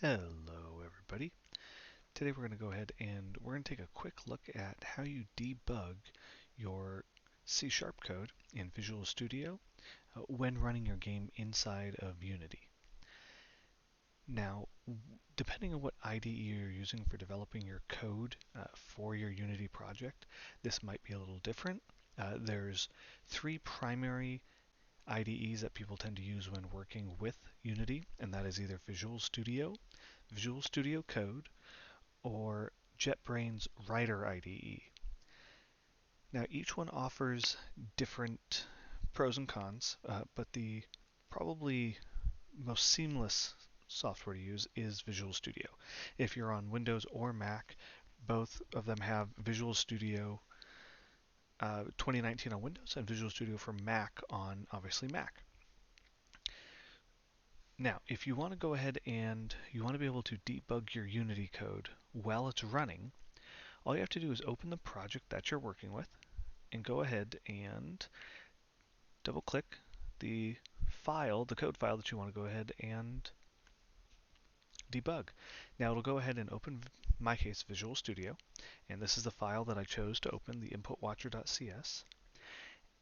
Hello everybody. Today we're going to go ahead and we're going to take a quick look at how you debug your C# code in Visual Studio when running your game inside of Unity. Now, depending on what IDE you're using for developing your code for your Unity project, this might be a little different. There's three primary IDEs that people tend to use when working with Unity, and that is either Visual Studio, Visual Studio Code, or JetBrains Writer IDE. Now each one offers different pros and cons, but the probably most seamless software to use is Visual Studio. If you're on Windows or Mac, both of them have Visual Studio 2019 on Windows and Visual Studio for Mac on obviously Mac. Now, if you want to go ahead and you want to be able to debug your Unity code while it's running, all you have to do is open the project that you're working with and go ahead and double click the file, the code file that you want to go ahead and debug. Now it'll go ahead and open, in my case, Visual Studio, and this is the file that I chose to open, the inputwatcher.cs,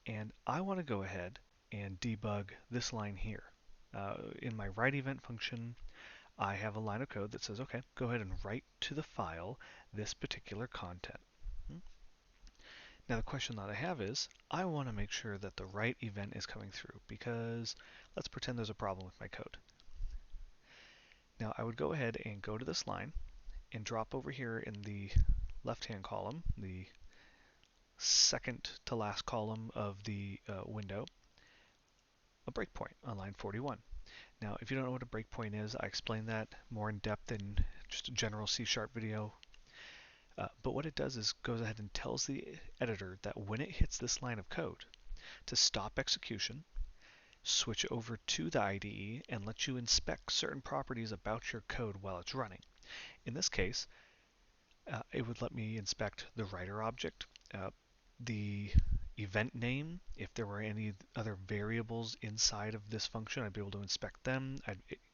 and I want to go ahead and debug this line here. In my write event function, I have a line of code that says, okay, go ahead and write to the file this particular content. Now the question that I have is, I want to make sure that the write event is coming through because let's pretend there's a problem with my code. Now I would go ahead and go to this line and drop over here in the left-hand column, the second to last column of the window, a breakpoint on line 41. Now if you don't know what a breakpoint is, I explained that more in depth in just a general C# video. But what it does is goes ahead and tells the editor that when it hits this line of code to stop execution, switch over to the IDE, and let you inspect certain properties about your code while it's running. In this case, it would let me inspect the writer object, the event name. If there were any other variables inside of this function, I'd be able to inspect them.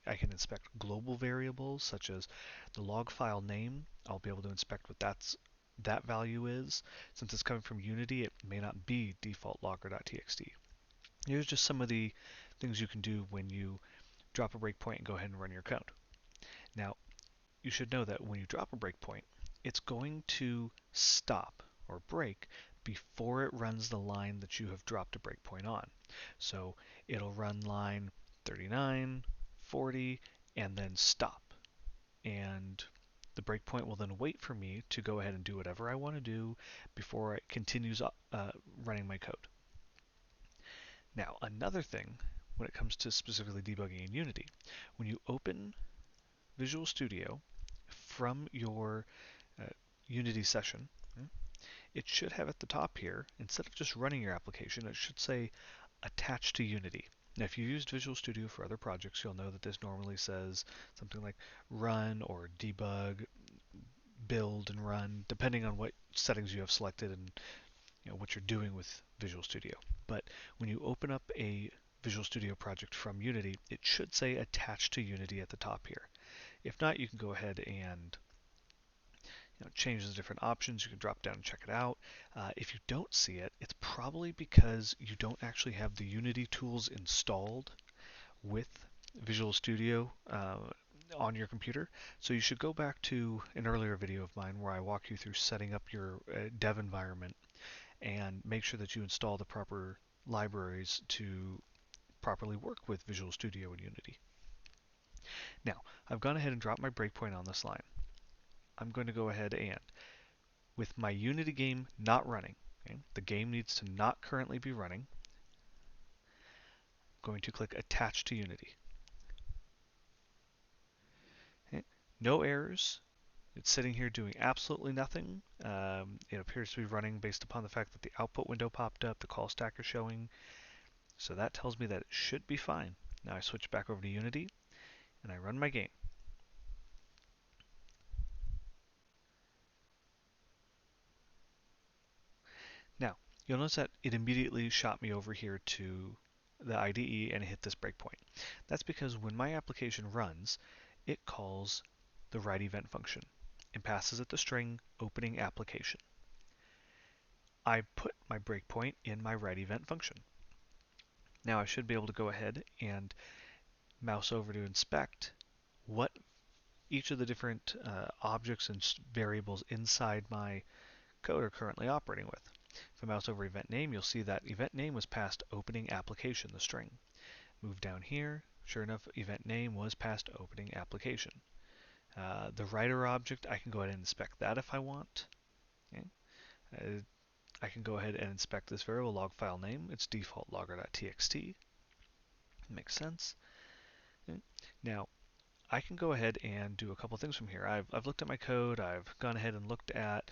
I can inspect global variables such as the log file name. I'll be able to inspect what that value is. Since it's coming from Unity, it may not be default logger.txt. Here's just some of the things you can do when you drop a breakpoint and go ahead and run your code. Now, you should know that when you drop a breakpoint, it's going to stop or break before it runs the line that you have dropped a breakpoint on. So it'll run line 39, 40, and then stop. And the breakpoint will then wait for me to go ahead and do whatever I want to do before it continues running my code. Now, another thing when it comes to specifically debugging in Unity, when you open Visual Studio from your Unity session, it should have at the top here, instead of just running your application, it should say attach to Unity. Now, if you've used Visual Studio for other projects, you'll know that this normally says something like run or debug, build and run, depending on what settings you have selected and what you're doing with Visual Studio. But when you open up a Visual Studio project from Unity, it should say attach to Unity at the top here. If not, you can go ahead and change the different options. You can drop down and check it out. If you don't see it, it's probably because you don't actually have the Unity tools installed with Visual Studio on your computer. So you should go back to an earlier video of mine where I walk you through setting up your dev environment and make sure that you install the proper libraries to properly work with Visual Studio and Unity. Now, I've gone ahead and dropped my breakpoint on this line. I'm going to go ahead and, with my Unity game not running, okay, the game needs to not currently be running, I'm going to click Attach to Unity. Okay, no errors. It's sitting here doing absolutely nothing. It appears to be running based upon the fact that the output window popped up, the call stack is showing. So that tells me that it should be fine. Now I switch back over to Unity and I run my game. Now, you'll notice that it immediately shot me over here to the IDE and hit this breakpoint. That's because when my application runs, it calls the write event function and passes it the string opening application. I put my breakpoint in my write event function. Now I should be able to go ahead and mouse over to inspect what each of the different objects and variables inside my code are currently operating with. If I mouse over event name, you'll see that event name was passed opening application, the string. Move down here, sure enough, event name was passed opening application. The writer object, I can go ahead and inspect that if I want. Okay. I can go ahead and inspect this variable log file name. It's default logger.txt. Makes sense. Okay. Now, I can go ahead and do a couple things from here. I've looked at my code. I've gone ahead and looked at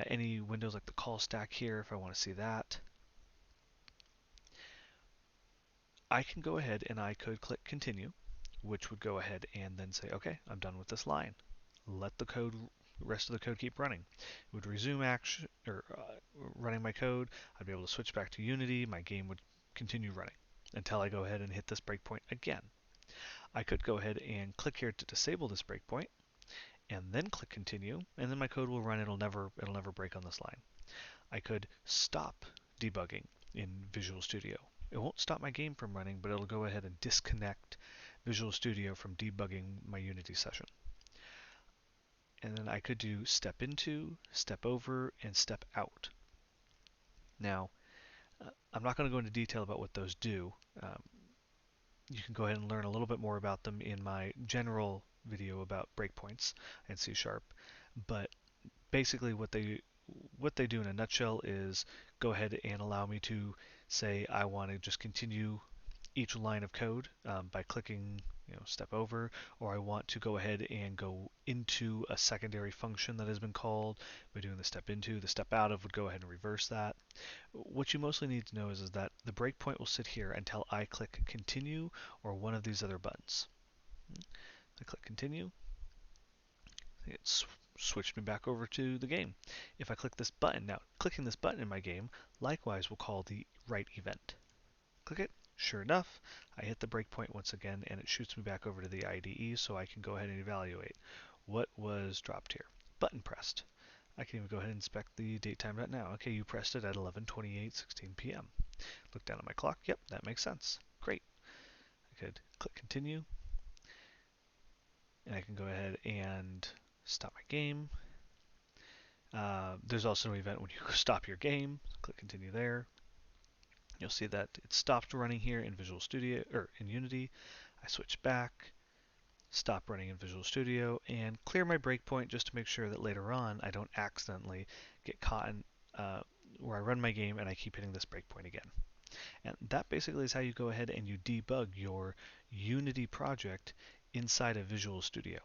any windows like the call stack here if I want to see that. I can go ahead and I could click continue, which would go ahead and then say, okay, I'm done with this line. Let the rest of the code keep running. It would resume action or running my code. I'd be able to switch back to Unity. My game would continue running until I go ahead and hit this breakpoint again. I could go ahead and click here to disable this breakpoint and then click continue, and then my code will run. It'll never break on this line. I could stop debugging in Visual Studio. It won't stop my game from running, but it'll go ahead and disconnect Visual Studio from debugging my Unity session. And then I could do step into, step over, and step out. Now, I'm not going to go into detail about what those do. You can go ahead and learn a little bit more about them in my general video about breakpoints and C#. But basically what they do in a nutshell is go ahead and allow me to say I want to just continue each line of code by clicking step over, or I want to go ahead and go into a secondary function that has been called by doing the step into. The step out of would go ahead and reverse that. What you mostly need to know is that the breakpoint will sit here until I click continue or one of these other buttons. I click continue, it's switched me back over to the game. If I click this button, now clicking this button in my game likewise will call the write event. Click it, sure enough, I hit the breakpoint once again and it shoots me back over to the IDE so I can go ahead and evaluate what was dropped here. Button pressed. I can even go ahead and inspect the date time right now. Okay, you pressed it at 11:28:16 p.m. Look down at my clock. Yep, that makes sense. Great. I could click continue and I can go ahead and stop my game. There's also an event when you stop your game. Click continue there. You'll see that it stopped running here in Visual Studio or in Unity. I switch back, stop running in Visual Studio, and clear my breakpoint just to make sure that later on I don't accidentally get caught in where I run my game and I keep hitting this breakpoint again. And that basically is how you go ahead and you debug your Unity project inside of Visual Studio.